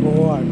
Lewat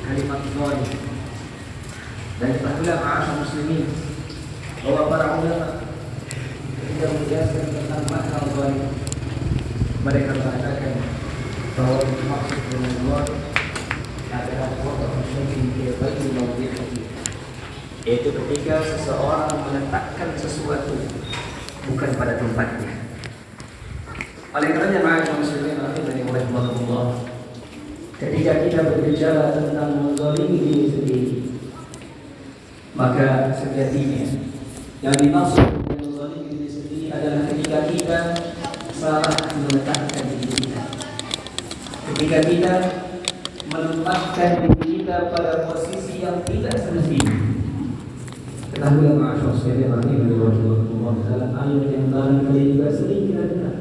kalimat zalim. Dan ketahuilah ma'asyar muslimin bahwa para ulama ketika menjelaskan tentang makna zalim, mereka mengatakan bahwa maksud dengan zalim adalah wada'u syai'in fi ghairi mawdi'ihi, yaitu ketika seseorang meletakkan sesuatu bukan pada tempatnya. Oleh karenanya ma'asyar muslimin rahimahullah, ketika kita berbicara tentang menzalimi diri sendiri, maka sejatinya yang dimaksud dengan menzalimi diri sendiri adalah ketika kita salah meletakkan diri kita, ketika kita menempatkan diri kita pada posisi yang tidak semestinya. Ketahuilah ma'asyar sekalian rahimahullah, dalam ayat yang barangkali juga sering kita dengar,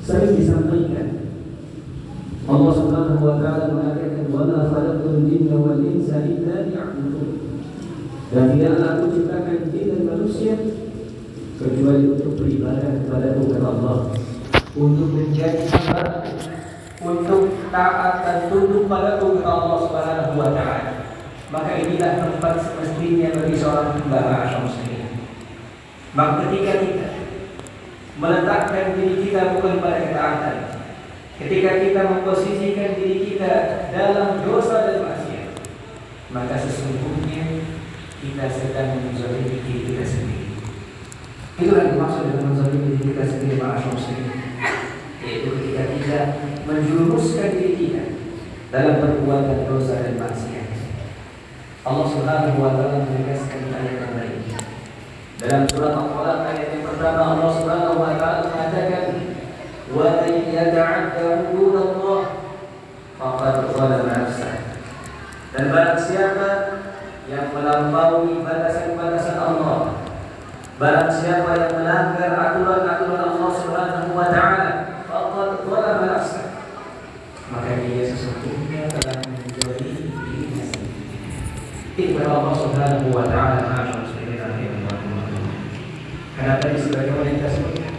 sering disampaikan, Allah Subhanahu wa taala mengatakan wala khalaqtul jinna wal insa illa liya'budun. Dan tidaklah aku ciptakan jin dan manusia kecuali untuk beribadah kepada Tuhan Allah, untuk menjadi hamba, untuk taat dan tunduk pada Tuhan Allah Subhanahu wa taala. Maka inilah tempat semestinya bagi seorang hamba muslim. Maka ketika kita meletakkan diri kita bukan pada ketaatan, ketika kita memposisikan diri kita dalam dosa dan maksiat, maka sesungguhnya kita sedang menzalimi diri kita sendiri. Itulah yang dimaksud dengan menzalimi diri kita sendiri, para muslimin, yaitu ketika kita menjurumuskan diri kita dalam perbuatan dosa dan maksiat. Allah Subhanahu wa taala menegaskan ayat yang lain, Dalam surat Al-Falaq ayat yang pertama Allah Subhanahu wa taala mengatakan wa man yata'adda hududallah faqad zalama nafsah. Dan barang siapa yang melampaui batasan-batasan Allah, barang siapa yang melanggar aturan-aturan Allah Subhanahu wa taala, faqad zalama nafsah, maka dia sesungguhnya telah menjolimi dirinya sendiri. Itu Allah Subhanahu wa taala. Karena tadi sebagaimana kita sebutkan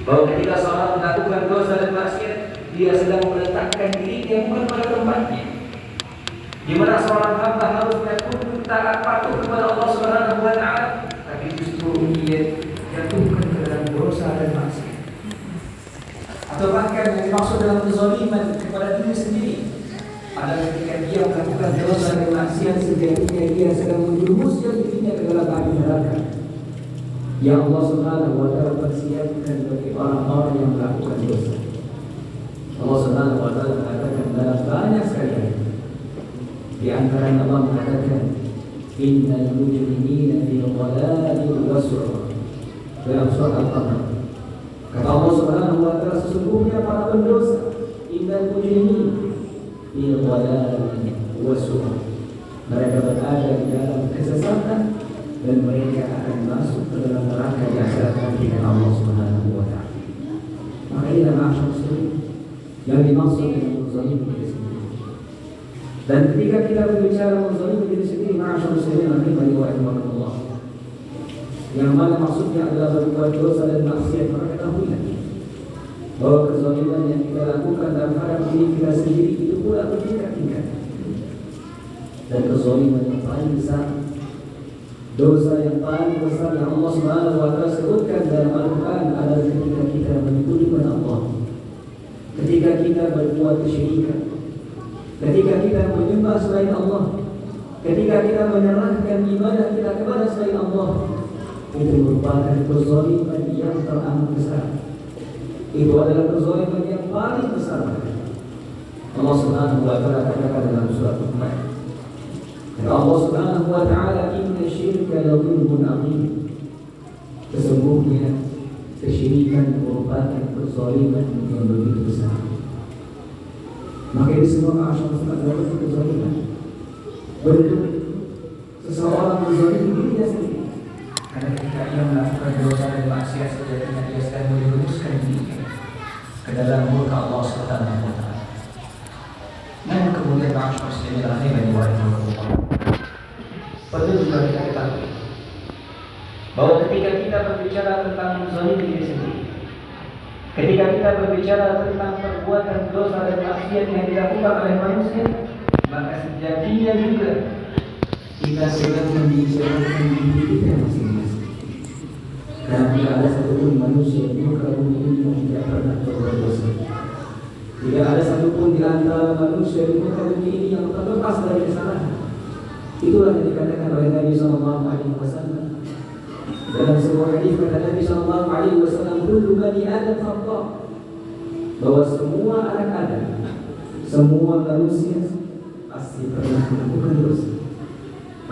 bahwa ketika seorang melakukan dosa dan maksiat, dia sedang meletakkan dirinya bukan pada tempatnya. Di mana seorang hamba harusnya tunduk taat patuh kepada Allah Subhanahu wa taala, tapi justru dia jatuhkan ke dalam dosa dan maksiat. Atau bahkan yang dimaksud dalam kezaliman kepada diri sendiri adalah ketika dia melakukan dosa dan maksiat sehingga dia sedang menjerumuskan dirinya ke dalam api neraka yang Allah Subhanahu wa taala persiapkan bagi orang-orang yang melakukan dosa. Allah Subhanahu wa taala mengatakan dalam banyak sekali ayat. Di antaranya Allah mengatakan innal mujrimina fi dhalalin wa sur. Dalam surat Al-Qamar kata Allah Subhanahu wa taala sesungguhnya para pendosa innal mujrimina fi dhalalin wa sur. Mereka berada di dalam kesesatan dan mereka akan masuk ke dalam neraka di akhirat nanti dengan Allah Subhanahu wa taala. Maka inilah maksud yang dimaksud dengan menzalimi diri sendiri. Dan ketika kita berbicara menzalimi diri sendiri, maksud nanti bagi Allah. Yang mana maksudnya adalah berbuat dosa dan maksiat, maka ketahuilah bahwa kezaliman yang kita lakukan dalam hadap diri kita sendiri itu pula bertingkat-tingkat. Dan kezaliman yang paling besar, dosa yang paling besar yang Allah Subhanahu wa taala sebutkan dalam Al-Qur'an adalah ketika kita menyekutukan Allah. Ketika kita berbuat kesyirikan. Ketika kita menyembah selain Allah. Ketika kita menyerahkan ibadah kita kepada selain Allah. Itu merupakan kezaliman yang teramat besar. Itu adalah kezaliman yang paling besar. Allah Subhanahu wa taala katakan dalam surat Al-Qamar. Allah Subhanahu wa taala inna syirka la dzulmun adzim. Sesungguhnya kesyirikan merupakan kezaliman yang begitu besar. Maka ini semua masyarakat adalah kezaliman. Bentuk seseorang menzalimi dirinya sendiri. Karena ketika ia melakukan dosa dan maksiat sejatinya dia sedang menjerumuskan dirinya ke dalam murka Allah Subhanahu wa taala. Namun kemudian masyarakat muslimin rahimani wa rahimakumullah. Perlu juga kita ketahui bahwa ketika kita berbicara tentang menzalimi diri sendiri, ketika kita berbicara tentang perbuatan dosa dan maksiat yang dilakukan oleh manusia, maka sejatinya juga kita sedang membicarakan diri kita masing-masing. Karena tidak ada satupun manusia di muka bumi ini yang tidak pernah berbuat dosa. Tidak ada satupun di antara manusia di muka bumi ini yang terlepas dari kesalahan. Itulah yang dikatakan oleh Nabi Sallallahu Alaihi Wasallam dalam sebuah hadis. Kata Nabi Sallallahu Alaihi Wasallam, kullu bani Adam khata', bahwa semua anak Adam, semua manusia pasti pernah melakukan dosa,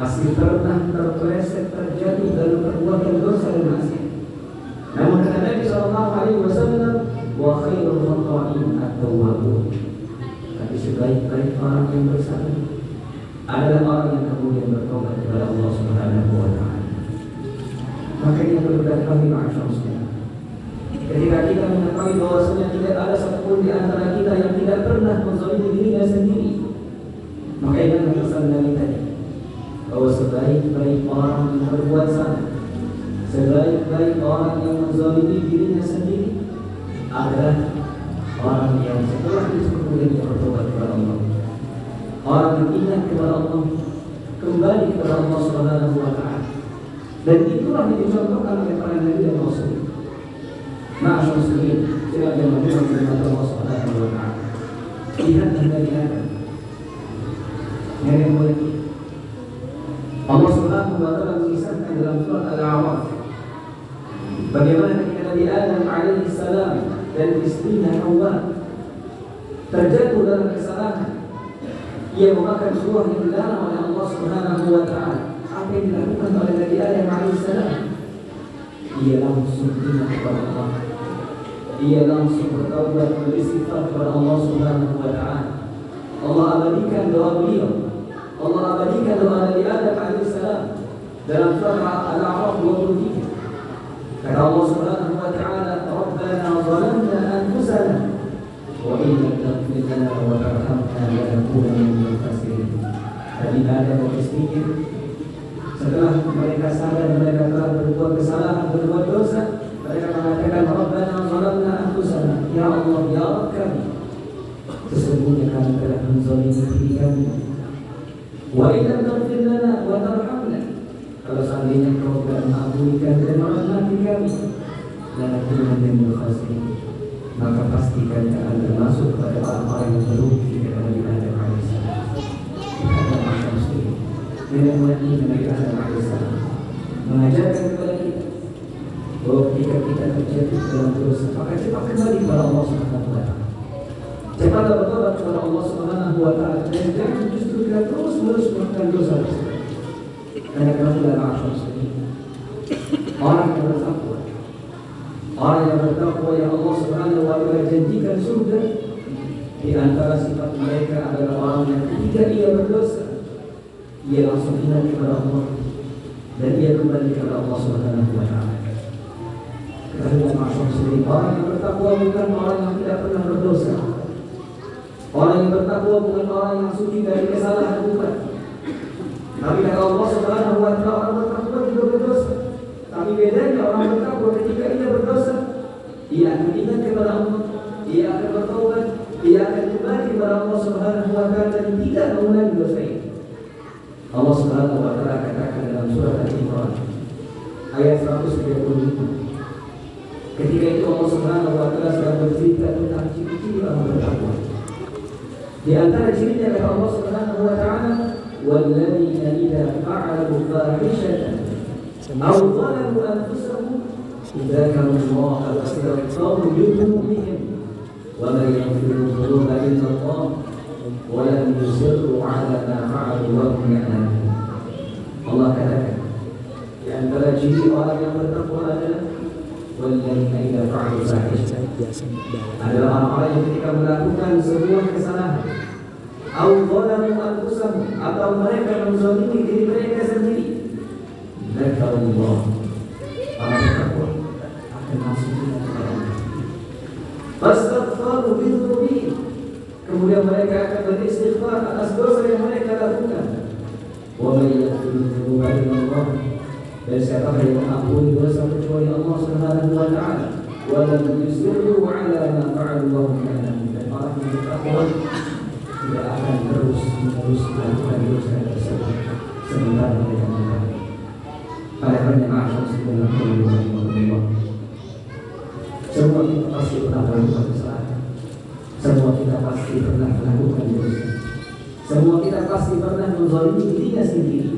pasti pernah terpeleset terjatuh dalam perbuatan dosa dan maksiat. Namun kata Nabi Sallallahu Alaihi Wasallam, wa khairul khata'in at-tawwabun, tapi sebaik-baik orang yang bersalah adalah orang yang kemudian bertobat kepada Allah Subhanahu wa taala. Maka ini perlu diketahui masyaallah. Ketika kita mengetahui bahwasanya tidak ada satupun di antara kita yang tidak pernah menzalimi dirinya sendiri, maka ini adalah pesan Nabi tadi, bahwa sebaik-baik orang yang berbuat salah, sebaik-baik orang yang menzalimi dirinya sendiri adalah orang yang setelah itu kemudian bertobat kepada Allah. Orang yang ingat kepada Allah, kembali kepada Allah Subhanahu wa taala. Dan itulah yang dicontohkan oleh para nabi dan rasul. Ma'asyar muslimin, silakan mendengar firman Allah Subhanahu wa taala. Lihat Nabi Adam. Yang mulia. Allah Subhanahu wa taala mengisahkan dalam surat Al-A'raf bagaimana ketika Nabi Adam alaihi salam dan istrinya Hawa terjatuh dalam kesalahan. Ia memakan buah yang dilarang oleh Allah Subhanahu wa taala. Apa yang dilakukan oleh Nabi Adam alaihissalam? ia langsung ingat kepada Allah, ia langsung bertaubat beristighfar kepada Allah Subhanahu wa Ta'ala. Allah abadikan doa beliau, Allah abadikan doa Nabi Adam alaihissalam dalam surah Al-A'raf 23. Kata Allah Subhanahu wa Ta'ala, Rabbana zalamna anfusana wa in lam taghfir lana wa tarhamna lanakunanna minal khasirin. Nabi Adam berpikir setelah mereka sadar mereka telah berbuat kesalahan, berbuat dosa, mereka mengatakan Rabbana zalamna anfusana, ya Allah, ya Rabb kami, sesungguhnya kami telah menzalimi diri kami. Wa in lam taghfir lana wa tarhamna, kalau seandainya kau tidak mengampunikan dan merahmati kami, lanakunanna minal khasirin, maka pasti kami akan termasuk pada orang-orang yang merugi kepada Nabi Adam alaihissalam. Nenek moyang Nabi Adam alaihissalam mengajarkan kepada kita bahwa ketika kita terjatuh dalam dosa, maka cepat kembali kepada Allah Subhanahu wa Ta'ala. Cepatlah bertobat kepada Allah Subhanahu wa Ta'ala, dan jangan justru kita terus-menerus melakukan dosa tersebut. Karena kamu adalah asyam sedih. Orang yang bertakwa, orang yang bertakwa yang Allah Subhanahu wa Ta'ala janjikan surga, di antara sifat mereka adalah orang yang ketika ia berdosa, ia langsung ingat kepada Allah dan ia kembali kepada Allah Subhanahu wa Ta'ala. Kerana maksud sendiri, orang yang bertakwa bukan orang yang tidak pernah berdosa. Orang yang bertakwa bukan orang yang suci dari kesalahan, bukan. Tapi kata Allah Subhanahu wa Ta'ala, orang bertakwa juga berdosa. Tapi bedanya orang bertakwa ketika ia berdosa, ia akan ingat kepada Allah, ia akan bertaubat, ia akan kembali kepada Allah Subhanahu wa Ta'ala dan tidak mengulangi dosa itu. Allah Subhanahu wa Ta'ala katakan dalam surah Al-Imran ayat 135. Ketika itu Allah Subhanahu wa Ta'ala sedang bercerita tentang ciri-ciri orang bertakwa. Di antara cirinya kata Allah Subhanahu wa Ta'ala, "Walladzina idza fa'alu fahishatan aw dhalamu anfusahum dzakaru Allah fastaghfiru lidhunubihim wa man yaghfiru dhunuba illa Allah wa lam yusirru 'ala ma fa'alu wa hum ya'lamun." Allah katakan di antara ciri orang yang bertakwa adalah walladzina idza fa'alu fahishatan, adalah orang-orang yang ketika melakukan sebuah kesalahan, au dhalamu anfusahum, atau mereka menzalimi diri mereka sendiri, dzakarullah, orang bertakwa akan masuk kepada Allah. Fastaghfiru lidhunubihim, kemudian mereka akan beristighfar atas dosa yang mereka lakukan. Wa may yaghfiru dzunuba illa Allah, dan siapa yang mengampuni dosa kecuali Allah Subhanahu wa Ta'ala. Wa lam yusirru 'ala ma fa'alu wa hum ya'lamun, dan orang yang bertakwa tidak akan terus-menerus melakukan dosa tersebut sementara mereka mengetahui. Oleh karena masyarakat sebenarnya Allah, semua kita pasti pernah melakukan kesalahan, semua kita pasti pernah melakukan dosa, semua kita pasti pernah menzalimi dirinya sendiri.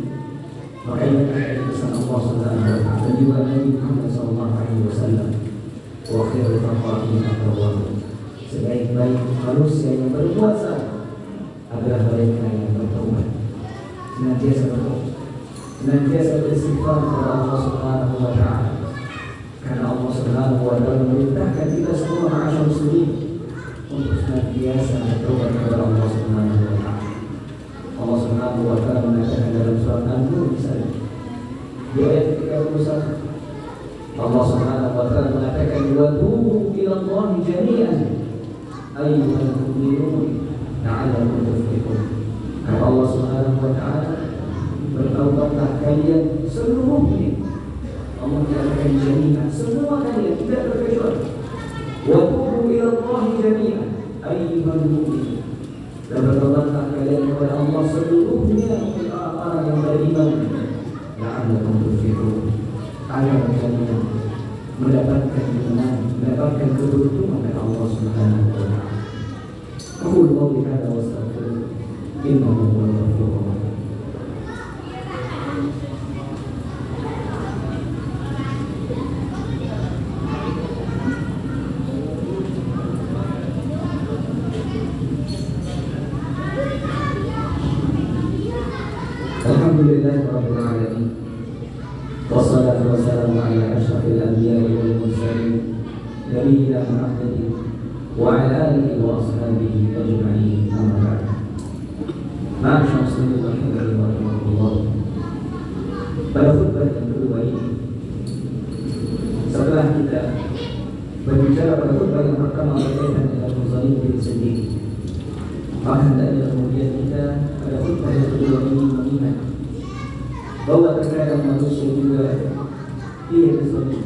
Maka ini adalah pesan Allah Subhanahu wa Ta'ala dan juga Nabi Muhammad SAW. Wa khairul khawatin at-tawwabun, sebaik-baik manusia yang berbuat salah adalah mereka yang bertaubat, senantiasa bertobat, senantiasa beristighfar kepada Allah Subhanahu wa Ta'ala. Karena Allah Subhanahu wa Ta'ala memerintahkan kita semua masyarakat muslimin untuk senantiasa bertobat kepada Allah Subhanahu wa Ta'ala. Allah Subhanahu wa Ta'ala mengatakan dalam surat An-Nur misalnya di ayat 31, Allah Subhanahu wa Ta'ala mengatakan wa tubu ila Allah jami'an ayyuhal mu'minun la'allakum tuflihun. Kata Allah Subhanahu wa Ta'ala, bertaubatlah kalian seluruhnya. Allah mengatakan jami'an, semua kalian, tidak terkecuali. Wa tubu ila Allah jami'an ayyuhal mu'minun, dan bertobatlah kalian kepada Allah seluruhnya orang yang beriman, la'allakum tuflihun, agar kalian mendapatkan kemenangan, mendapatkan keberuntungan dari Allah Subhanahu wa Ta'ala. Aqulu qawli hadza wa astaghfirullah, innahu huwal ghafurur rahim. Alhamdulillahirabbil alamin. Wassalatu والصلاة والسلام على أشرف الأنبياء والمرسلين نبينا محمد وعلى آله وأصحابه أجمعين أما بعد. Ma'asyar muslimin rahimahullah. Pada khutbah yang kedua ini, setelah kita berbicara pada khutbah yang pertama berkaitan dengan menzalim diri sendiri, maka hendaknya kemudian kita pada khutbah yang kedua ini mengingat bahwa terkadang manusia juga ia berzalim,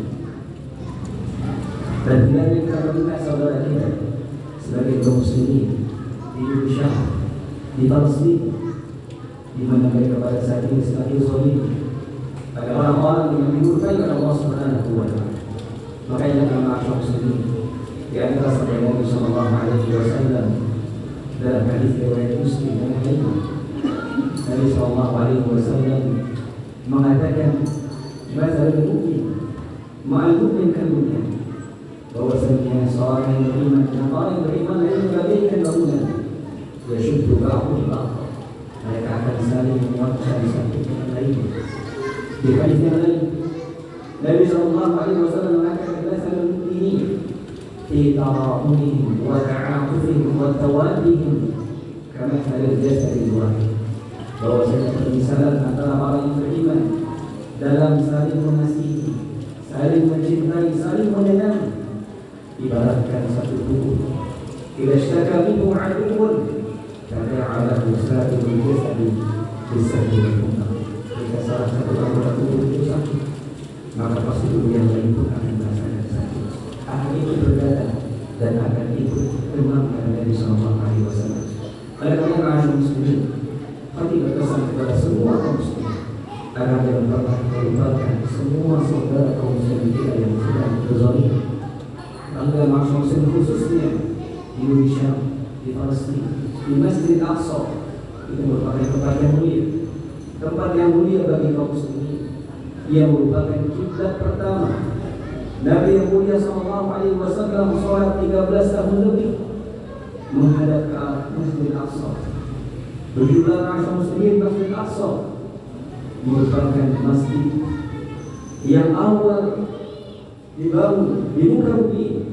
dan tidak kita melihat saudara kita sebagai kaum muslimin di Indonesia, di Palestina, di mana mereka pada saat ini semakin zalim pada orang-orang yang dimurkai oleh Allah Subhanahu wa Ta'ala. Makanya kami ma'asyar muslimin, di antara sabda Nabi sallallahu alaihi wasallam dalam hadis riwayat Muslim dan Hakim, Nabi sallallahu alaihi wasallam mengatakan mazalul mu'min ma'al mu'min kalbunya, bahwasanya seorang yang beriman dan orang yang beriman itu bagaikan bangunan, yashuddu ba'dhu ba'dha, mereka akan saling menguatkan satu dengan lain. Di hadis yang lain Nabi sallallahu alaihi wasallam mengatakan masalul mu'minin fi tarahumihim wa ta'atufihim wa tawaddihim kamathalil jasadil wahid, bahwasanya permisalan antara orang yang beriman dalam saling mengasihi, saling mencintai, saling menyayangi, ibaratkan satu tubuh. Idza ishtaka minhu 'aduwwun tada'alahu sa'irul jasadi bis-sahri wal-humma. Jika salah satu anggota tubuh itu sakit, maka pasti tubuh yang lain pun akan merasakan sakit, akan ikut berdata dan akan ikut demam kepada Nabi sallallahu alaihi wasallam. Oleh karena kaum muslimin, hati berpesan kepada semua kaum muslimin agar jangan pernah melupakan semua saudara kaum muslimin kita yang sedang berzalim. Anda maksud khususnya di Indonesia, di Palestina, di Masjid Al-Aqsa, itu merupakan tempat yang mulia, tempat yang mulia bagi kaum muslimin. Ia merupakan kiblat pertama Nabi yang mulia sallallahu alaihi wasallam salat 13 tahun lebih menghadap ke arah Masjid Al-Aqsa. Berjumlah masyarakat muslimin, Masjid Al-Aqsa merupakan masjid yang awal dibangun di muka bumi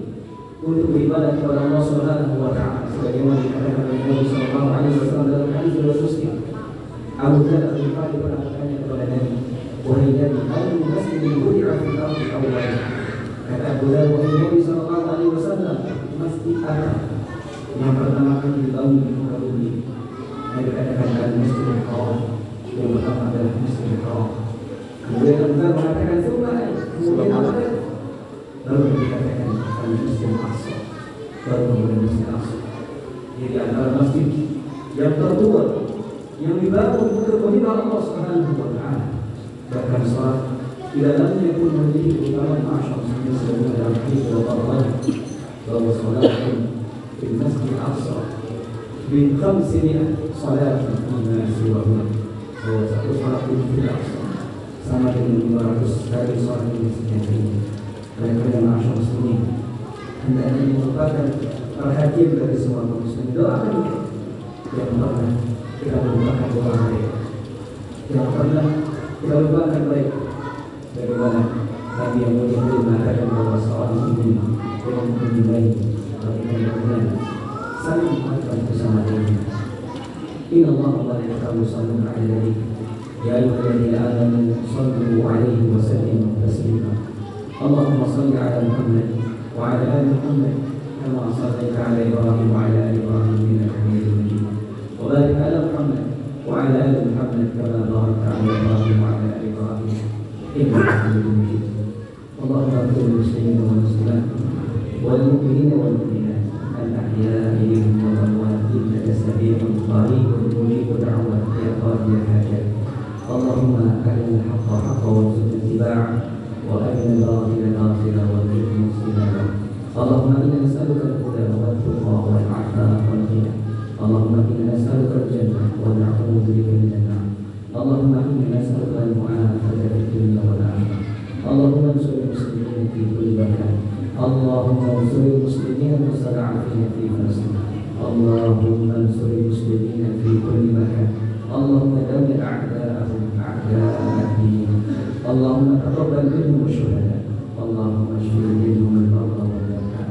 untuk beribadah kepada Allah Subhanahu wa Ta'ala, sebagaimana dikatakan oleh Nabi sallallahu alaihi wasallam dalam hadis riwayat Muslim. Abu Dzar Al-Ghifari pernah bertanya kepada Nabi, wahai Nabi, ayu masjidin wudi'a fil ardi awwal? Kata Abu Dzar, wahai Nabi sallallahu alaihi wasallam, masjid apa yang pertama kali dibangun di muka bumi? Nabi katakan Masjidil Haram, yang pertama adalah Masjidil Haram. Kemudian Abu Dzar mengatakan kemudian apa? Lalu dikatakan Masjidil Aqsa, baru kemudian Masjidil Aqsa. Jadi antara masjid yang tertua yang dibangun untuk menyembah Allah Subhanahu wa Ta'ala, bahkan salat di dalamnya pun menjadi keutamaan masyarakat muslimin sebagaimana dalam hadis Rasulullah bahwa salat di Masjidil Aqsa bin 500 salat min siwahuma, bahwa satu salat di Masjidil Aqsa sama dengan 500 kali salat di masjid yang lain. Oleh karena masyarakat muslimin, hendaknya merupakan perhatian dari semua muslim. Doakan yang pernah kita lupakan doa mereka, yang pernah kita lupakan baik. Bagaimana Nabi yang mulia mengatakan bahwa seorang mukmin yang mencintai bagaimana saling menguatkan bersama diri. Inna Allah wa malaikatahu yusholluna 'alan nabi ya ayyuhalladzina amanu shallu 'alaihi wa sallimu taslima. Allahumma shalli 'ala Muhammad wa 'ala ali Muhammad kama shallaita 'ala Ibrahim wa 'ala ali Ibrahim innaka Hamidum Majid. Wa barik 'ala Muhammad wa 'ala ali Muhammad kama barakta 'ala Ibrahim wa 'ala ali Ibrahim innaka Hamidum Majid. Allahumma ighfir lil muslimin wal muslimat wal mu'minina wal mu'minat al-ahya'i minhum wal amwat innaka sami'un qaribun mujibud da'wat ya qadiyal hajat. Allahumma arina al-haqqa haqqan warzuqna ittiba'ah wa arina al-batila batila warzuqna ijtinabah. Allahumma inna nas'aluka al-huda wal tuqa wal 'afafa wal ghina. Allahumma inna nas'aluka al-jannah wa na'udzu bika minan nar. Allahumma inna nas'aluka al-mu'afata fid dunya wal akhirah. Allahumma ansur muslimin fi kulli makan. Allahumma ansur muslimin mustada'afin fi Palestin. Allahumma ansur muslimin fi kulli makan. Allahumma dammir a'da'ahum a'da'a ad-din. Allahumma taqabbal وتقبل منهم الشهداء. اللهم اشف منهم المرضى والموتى.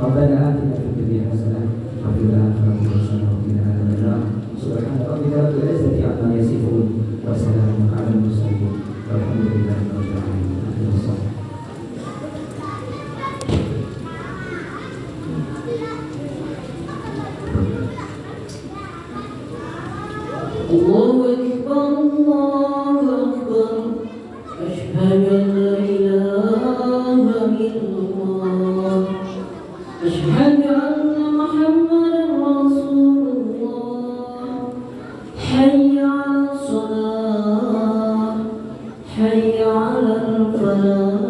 ربنا آتنا في الدنيا حسنة وفي الآخرة حسنة وقنا عذاب النار. سبحان ربك رب العزة عما يصفون وسلام على المرسلين والحمد لله رب العالمين. الله أكبر الله أكبر أشهد أن لا إله إلا الله أشهد أن محمدا رسول الله حي على الصلاة حي على الفلاح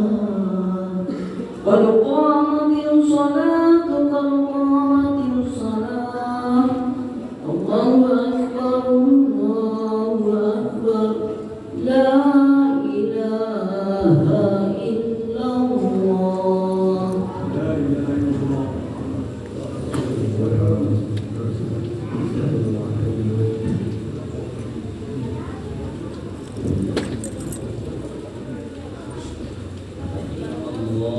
قد قامت الصلاة قد قامت الصلاة الله أكبر الله أكبر لا إله إلا الله لا إله إلا الله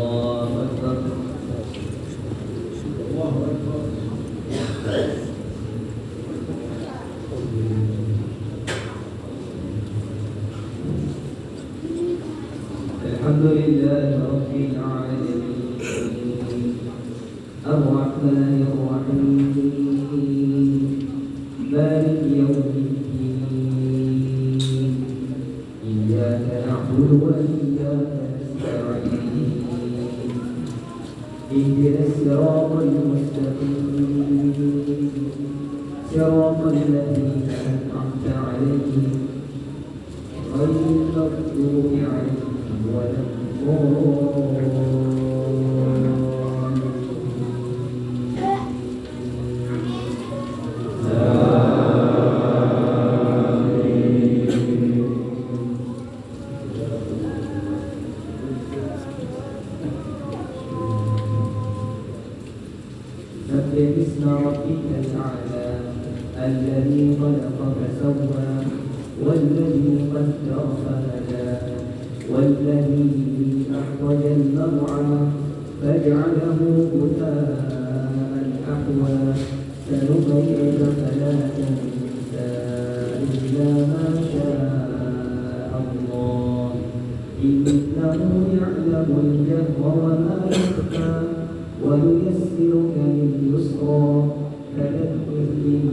الحمد لله رب العالمين الرحمن الرحيم مالك يوم الدين إياك نعبد وإياك نستعين اهدنا الصراط المستقيم صراط الذين أنعمت عليهم غير المغضوب عليهم ولا سبح اسم ربك الأعلى الذي خلق فسوى والذي قدر فهدى والذي أخرج المرعى فجعله غثاء أحوى سنقرئك فلا تنسى إلا ما شاء الله إنه يعلم الجهر وما يخفى ونيسرك لليسرى فذكر إن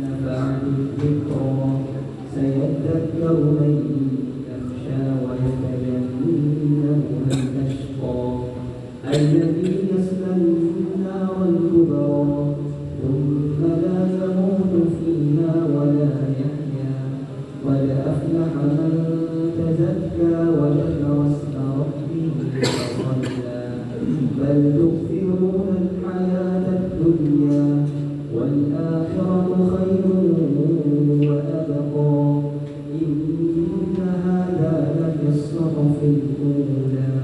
نفعت الذكرى سيذكر من يخشى ويتجنبها الأشقى الذي يصلى النار الكبرى ثم لا يموت فيها ولا يحيا قد أفلح من تزكى وذكر اسم ربه فصلى بل تؤثرون الحياة الدنيا والآخرة خير وأبقى إن هذا لفي الصحف الأولى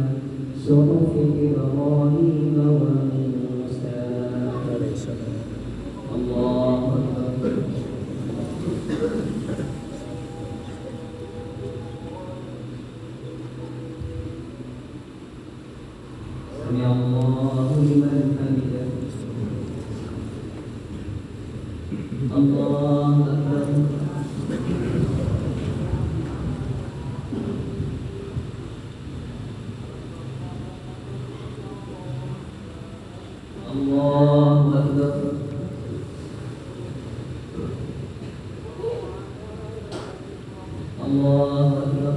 صحف إبراهيم وموسى. الله أكبر. سمع الله لمن حمده. الله أكبر. الله أكبر. الله أكبر.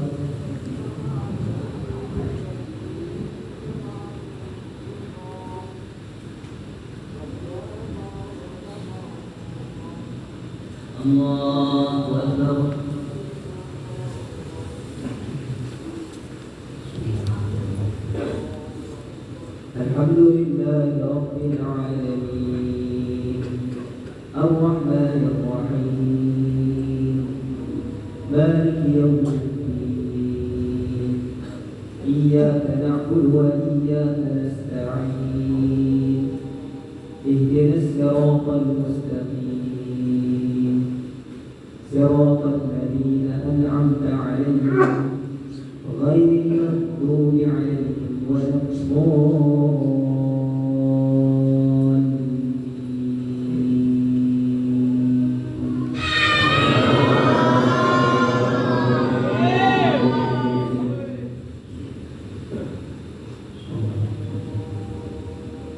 الله أكبر. الحمد لله رب العالمين الرحمن الرحيم مالك يوم الدين إياك نعبد وإياك نستعين اهدنا الصراط المستقيم صراط الذين أنعمت عليهم غير المغضوب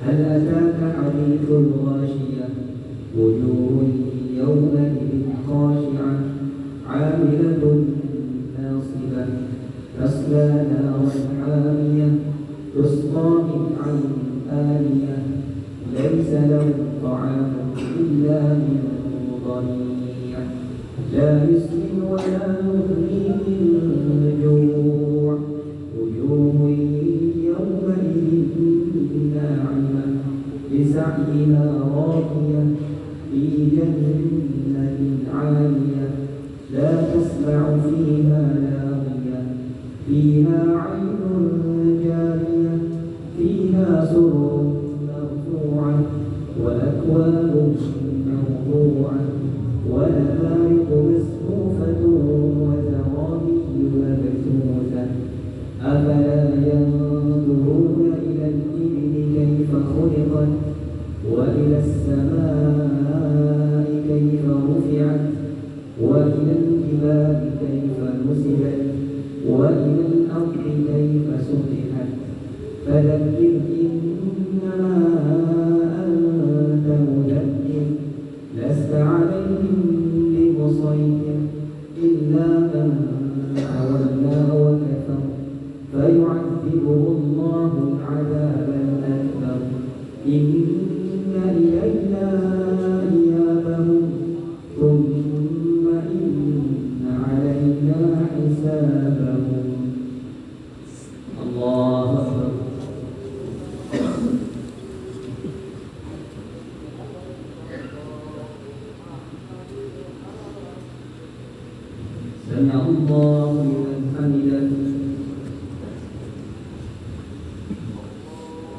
هل أتاك حديث الغاشية وجوه يومئذ خاشعة عاملة ناصبة تصلى نارا حامية تسقى من عين آنية ليس لهم طعام إلا من ضريع لا يسمن ولا يغني من جوع وجوه يومئذ ناعمة لسعيها راضية في جنة عالية لا تسمع فيها لاغية فيها عين جارية فيها سرر مرفوعة وأكواب موضوعة ونمارق مصفوفة وزرابي مبثوثة أفلا ينظرون إلى الإبل كيف خلقت وإلى السماء كيف رفعت وإلى الجبال كيف نصبت وإلى الأرض كيف سطحت فذكر إنما أنت مذكر لست عليهم بمسيطر إلا من تولى وكفر فيعذبه الله العذاب الأكبر إن إلينا إيابهم ثم إن علينا حسابهم. الله أكبر. سمع الله لمن حمده.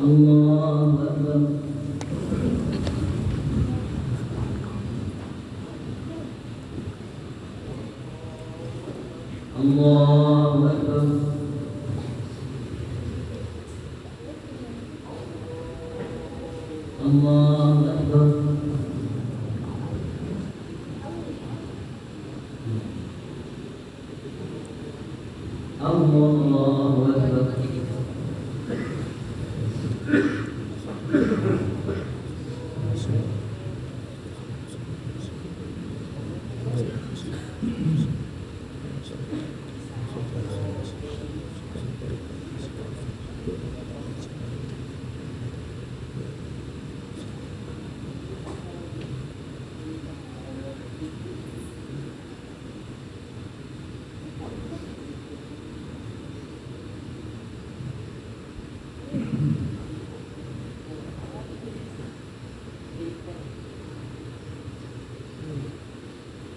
الله أكبر. الله أكبر. الله أكبر. الله أكبر.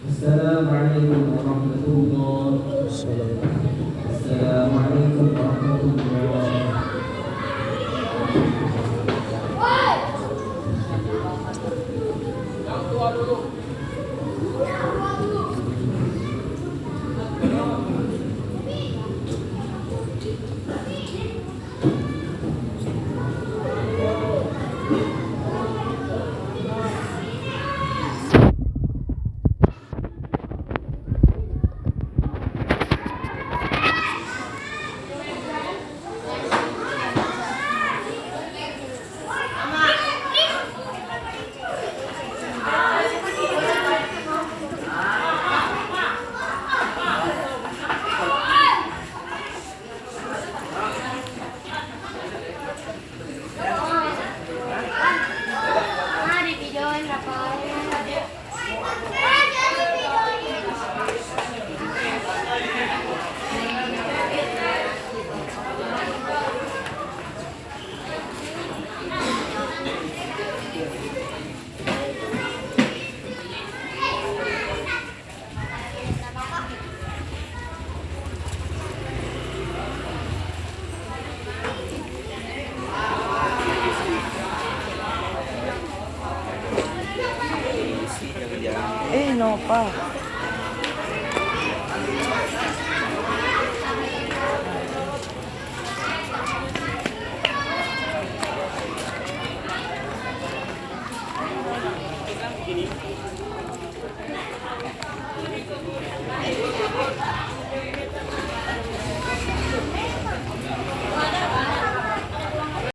السلام عليكم ورحمة الله. السلام عليكم ورحمة الله. No pa. Ini